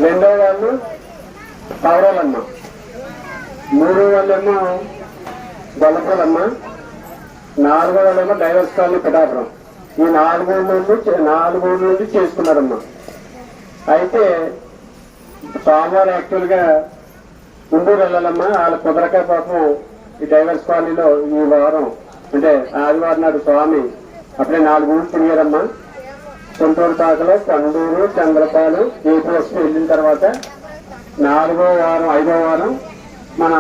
రెండో వాళ్ళు పౌరాలమ్మ, మూడో వాళ్ళేమో గొల్లపూలమ్మ, నాలుగో వాళ్ళేమో డైవర్స్ కాలనీ పిఠాపురం. ఈ నాలుగు నుండి చేసుకున్నారమ్మా. అయితే సోమవారం యాక్చువల్ గా గుంటూరు వెళ్ళాలమ్మా. వాళ్ళ కుదరక పాపం ఈ డైవర్స్ కాలనీలో ఈ వారం అంటే ఆదివారం నాడు స్వామి అప్పుడే 4 ఊళ్ళు తిరిగారమ్మా. గుంటూరు పాకలో కండూరు, చంద్రపాలు, ఏ పోస్ట్ వెళ్ళిన తర్వాత 4వ వారం 5వ వారం మన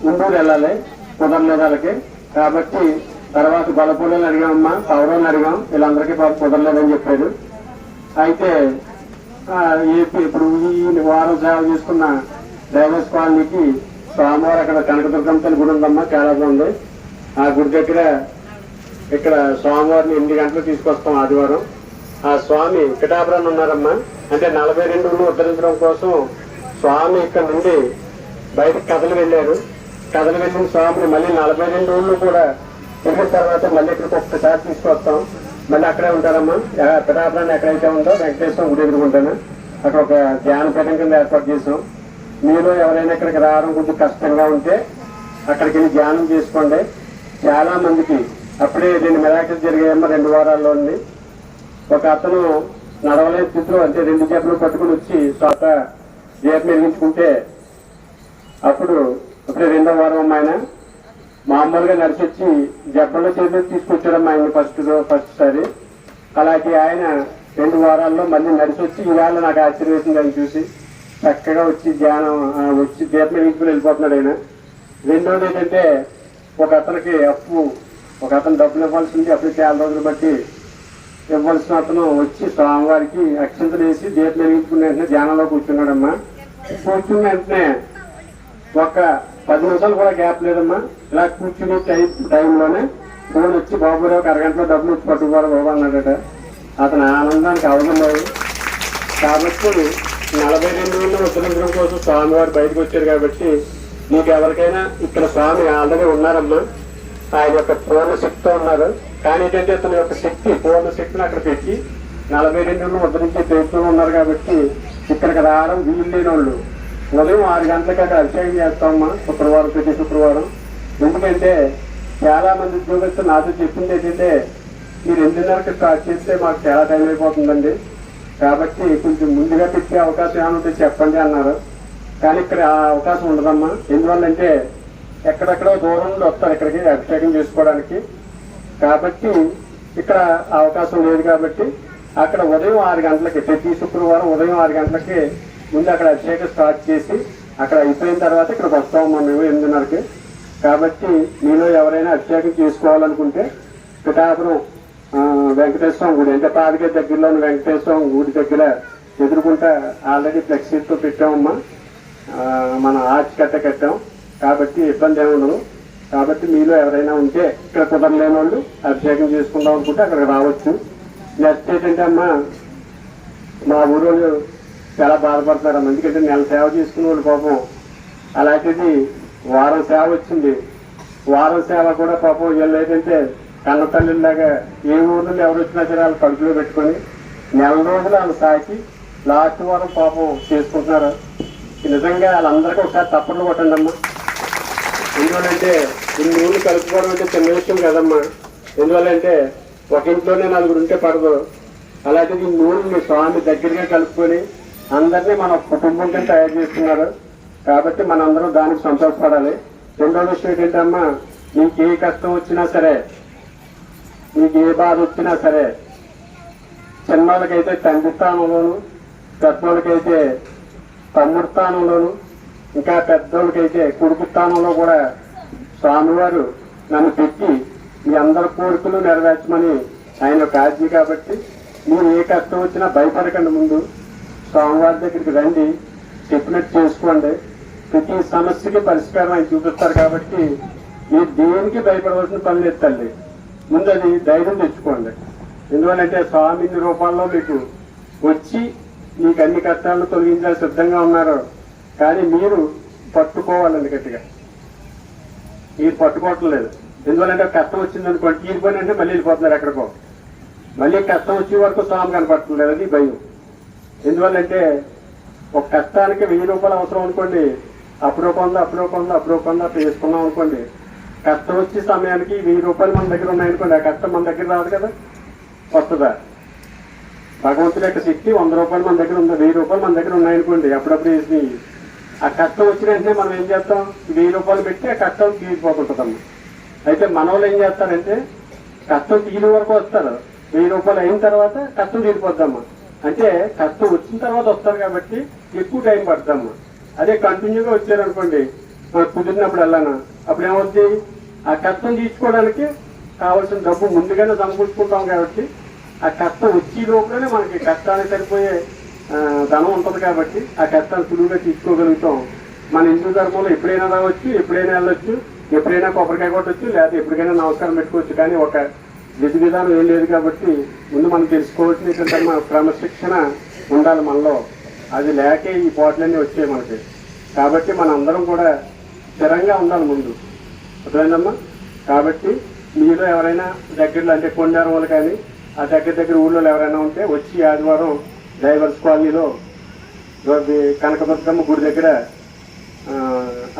గుంటూరు వెళ్ళాలి. కుదరలేదు వాళ్ళకి. కాబట్టి తర్వాత బలపూలని అడిగామమ్మా, పౌరాన్ని అడిగాం. వీళ్ళందరికీ పాపం కుదరలేదని చెప్పాడు. అయితే ఇప్పుడు ఈ వారం సేవ చేసుకున్న డైవర్స్ కాలనీకి సోమవారం అక్కడ కనకదుర్గమ్మ తల్లి గుడి ఉందమ్మా, చాలా బాగుంది. ఆ గుడి దగ్గర ఇక్కడ సోమవారం 8 గంటలకు తీసుకొస్తాం ఆదివారం. ఆ స్వామి పిఠాపురాన్ని ఉన్నారమ్మా. అంటే 42 ఊళ్ళు ఉద్ధరించడం కోసం స్వామి ఇక్కడ నుండి బయటకు కథలు వెళ్ళారు. కథలు వెళ్ళిన స్వామిని మళ్ళీ 42 ఊళ్ళు కూడా తిరిగిన తర్వాత మళ్ళీ ఇక్కడికి ఒక్కసారి తీసుకొస్తాం. మళ్ళీ అక్కడే ఉంటారమ్మా. పిఠాపురాన్ని ఎక్కడైతే ఉందో వెంకటేశ్వరం గుడి ఎదుర్కొంటాను. అక్కడ ఒక ధ్యానపీఠం కింద ఏర్పాటు చేసాం. మీరు ఎవరైనా ఇక్కడికి రావడం కొంచెం కష్టంగా ఉంటే అక్కడికి వెళ్ళి ధ్యానం చేసుకోండి. చాలా మందికి అప్పుడే 2 మిరాకిల్స్ జరిగాయమ్మా 2 వారాల్లోని. ఒక అతను నడవలేని స్థితిలో అంటే 2 జబ్బులు పట్టుకుని వచ్చి తోట జీతం ఎరిగించుకుంటే అప్పుడే 2వ వారం ఆయన మామూలుగా నడిచొచ్చి జబ్బల్లో చేతులు తీసుకొచ్చాడమ్మా ఆయన ఫస్ట్ సారి. అలాగే ఆయన 2 వారాల్లో మళ్ళీ నడిచొచ్చి ఇవాళ నాకు ఆశ్చర్యం ఆయన చూసి చక్కగా వచ్చి ధ్యానం వచ్చి దీపం ఎరిగించుకుని వెళ్ళిపోతున్నాడు ఆయన. రెండోది ఏంటంటే ఒక అతనికి ఒక అతను డబ్బులు ఇవ్వాల్సింది అప్పుడు చాలా రోజులు బట్టి ఇవ్వాల్సిన అతను వచ్చి స్వామివారికి అక్షంతలు వేసి దీపం వెలిగించుకున్న వెంటనే ధ్యానంలో కూర్చున్నాడమ్మా. కూర్చున్న వెంటనే ఒక 10 నిమిషాలు కూడా గ్యాప్ లేదమ్మా. ఇలా కూర్చునే టైంలోనే ఫోన్ వచ్చి బాబు ఒక అరగంటలో డబ్బులు వచ్చి పట్టుకోవాలి బాబు అన్నాడట. అతని ఆనందానికి అవసరం లేదు. కాబట్టి 42 ఊళ్ళు ఉద్ధరించడం కోసం స్వామివారు బయటకు వచ్చారు. కాబట్టి మీకు ఎవరికైనా ఇక్కడ స్వామి ఆల్రెడీ ఉన్నారమ్మా. ఆయన యొక్క పూర్ణ శక్తితో ఉన్నారు. కానీ ఏంటంటే అతని యొక్క పూర్ణ శక్తిని అక్కడ పెట్టి 42 ఊళ్ళు ఉద్ధరించే ప్రయత్నం ఉన్నారు. కాబట్టి ఇక్కడికి రావడం వీలు లేని వాళ్ళు ఉదయం 6 గంటలకి అక్కడ అభిషేకం చేస్తామమ్మా శుక్రవారం, ప్రతి శుక్రవారం. ఎందుకంటే చాలా మంది ఉద్యోగస్తులు నాతో చెప్పింది ఏంటంటే మీరు 8:30కి స్టార్ట్ చేస్తే మాకు చాలా టైం అయిపోతుందండి. కాబట్టి కొంచెం ముందుగా పెట్టే అవకాశం ఏమైనా ఉంటే చెప్పండి అన్నారు. కానీ ఇక్కడ ఆ అవకాశం ఉండదమ్మా. ఎందువల్లంటే ఎక్కడెక్కడో దూరం నుండి వస్తారు ఇక్కడికి అభిషేకం చేసుకోవడానికి. కాబట్టి ఇక్కడ అవకాశం లేదు. కాబట్టి అక్కడ ఉదయం 6 గంటలకి ప్రతి శుక్రవారం ఉదయం 6 గంటలకి ముందు అక్కడ అభిషేకం స్టార్ట్ చేసి అక్కడ అయిపోయిన తర్వాత ఇక్కడికి వస్తామమ్మా మేము 8:30కి. కాబట్టి మీలో ఎవరైనా అభిషేకం చేసుకోవాలనుకుంటే పిఠాపురం వెంకటేశ్వరం గుడి అంటే పాదికే దగ్గరలోని వెంకటేశ్వరం గుడి దగ్గర ఎదుర్కొంటా ఆల్రెడీ ఫ్లెక్సీతో పెట్టామమ్మా. మన ఆర్చ్ కట్టాం. కాబట్టి ఇబ్బంది ఏమి ఉండదు. కాబట్టి మీలో ఎవరైనా ఉంటే ఇక్కడ కుదరలేని వాళ్ళు అభిషేకం చేసుకుందాం అనుకుంటే అక్కడికి రావచ్చు. నెక్స్ట్ ఏంటంటే అమ్మా మా ఊరోళ్ళు చాలా బాధపడతారమ్మా. ఎందుకంటే నెల సేవ చేసుకునే వాళ్ళు పాపం. అలాంటిది వారం సేవ వచ్చింది. వారం సేవ కూడా పాపం వీళ్ళు ఏంటంటే కన్న తల్లిలాగా ఏ ఊర్లో ఎవరు వచ్చినా సరే వాళ్ళు కడుపులో పెట్టుకొని నెల రోజులు వాళ్ళు సాకి లాస్ట్ వారం పాపం చేసుకుంటున్నారు. నిజంగా వాళ్ళందరికీ ఒకసారి తప్పట్లు కొట్టండి అమ్మా. ఎందువల్లంటే ఇన్ని ఊళ్ళు కలుపుకోవడం అంటే చిన్న విషయం కదమ్మా. ఎందువల్లంటే ఒక ఇంట్లోనే 4 ఉంటే పడదు. అలాంటిది ఇన్ని ఊళ్ళు మీ స్వామి దగ్గరగా కలుపుకొని అందరినీ మన కుటుంబం కింద తయారు చేస్తున్నారు. కాబట్టి మనందరం దానికి సంతోషపడాలి. రెండో విషయం ఏంటంటమ్మా, నీకు ఏ కష్టం వచ్చినా సరే, నీకు ఏ బాధ వచ్చినా సరే, చిన్నోళ్ళకైతే తండ్రి స్థానంలోను, పెద్దోళ్ళకైతే తమ్ముడు స్థానంలోను, ఇంకా పెద్దోళ్ళకైతే కొడుకు స్థానంలో కూడా స్వామివారు నన్ను పెట్టి మీ అందరి కోరికలు నెరవేర్చమని ఆయన యొక్క ఆజ్ఞ. కాబట్టి మీరు ఏ కష్టం వచ్చినా భయపడకండి. ముందు స్వామివారి దగ్గరికి రండి, చెప్పినట్టు చేసుకోండి. ప్రతి సమస్యకి పరిష్కారం ఆయన చూపిస్తారు. కాబట్టి మీరు దేనికి భయపడవలసిన పని లేదు తల్లి. ముందు అది ధైర్యం తెచ్చుకోండి. ఎందువల్లంటే స్వామి ఇన్ని రూపాల్లో మీకు వచ్చి మీకు అన్ని కష్టాలను తొలగించాలి సిద్ధంగా ఉన్నారు. కానీ మీరు పట్టుకోవాలండి గట్టిగా. మీరు పట్టుకోవటం లేదు. ఎందువల్లంటే కష్టం వచ్చిందనుకోండి తీరిపోయిన అంటే మళ్ళీ వెళ్ళిపోతున్నారు ఎక్కడికో. మళ్ళీ కష్టం వచ్చే వరకు స్వామి కనపడటం లేదు. అది భయం. ఎందువల్లంటే ఒక కష్టానికి 1000 రూపాయలు అవసరం అనుకోండి, అప్పుడో కొంద అట్లా వేసుకున్నాం అనుకోండి, కష్టం వచ్చే సమయానికి 1000 రూపాయలు మన దగ్గర ఉన్నాయనుకోండి, ఆ కష్టం మన దగ్గర రాదు కదా, వస్తుందా? భగవంతుడి యొక్క శక్తి 100 రూపాయలు మన దగ్గర ఉంది, 1000 రూపాయలు మన దగ్గర ఉన్నాయనుకోండి, అప్పుడప్పుడు వేసి ఆ కష్టం వచ్చిన వెంటనే మనం ఏం చేస్తాం, 1000 రూపాయలు పెట్టి ఆ కష్టం తీరిపోతుంటుందమ్మా. అయితే మన వాళ్ళు ఏం చేస్తారంటే కష్టం తీరి వరకు వస్తారు, 1000 రూపాయలు అయిన తర్వాత కష్టం తీరిపోద్దమ్మా. అంటే కష్టం వచ్చిన తర్వాత వస్తారు కాబట్టి ఎక్కువ టైం పడుతుందమ్మా. అదే కంటిన్యూగా వచ్చారనుకోండి, మనకు కుదిరినప్పుడు వెళ్ళాను, అప్పుడు ఏమవుతుంది, ఆ కష్టం తీర్చుకోవడానికి కావాల్సిన డబ్బు ముందుగానే సమకూర్చుకుంటాం కాబట్టి ఆ కష్టం వచ్చే లోపలనే మనకి కష్టానికి సరిపోయే ధనం ఉంటుంది కాబట్టి ఆ కష్టాన్ని సులువుగా తీసుకోగలుగుతాం. మన హిందూ ధర్మంలో ఎప్పుడైనా రావచ్చు, ఎప్పుడైనా వెళ్ళొచ్చు, ఎప్పుడైనా కొబ్బరికాయ కొట్టచ్చు, లేకపోతే ఎప్పటికైనా నమస్కారం పెట్టుకోవచ్చు. కానీ ఒక విధి విధానం ఏం లేదు కాబట్టి ముందు మనం తెలుసుకోవాల్సిన ఏంటంటే మన క్రమశిక్షణ ఉండాలి మనలో. అది లేకే ఈ పోట్లన్నీ వచ్చాయి మనకి. కాబట్టి మన అందరం కూడా స్థిరంగా ఉండాలి ముందు, అర్థమైందమ్మా. కాబట్టి మీలో ఎవరైనా దగ్గరలో అంటే కొండారం వాళ్ళు కానీ ఆ దగ్గర ఊళ్ళో ఎవరైనా ఉంటే వచ్చి ఆదివారం డైవర్స్ కాలనీలో కనకదుర్గమ్మ గుడి దగ్గర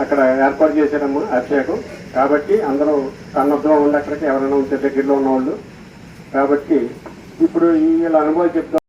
అక్కడ ఏర్పాటు చేశారమ్మా అభిషేకం. కాబట్టి అందరూ సన్నద్ధంగా ఉండి అక్కడికి ఎవరైనా ఉంటే దగ్గరలో ఉన్నవాళ్ళు. కాబట్టి ఇప్పుడు వీళ్ళ అనుభవం చెప్తాం.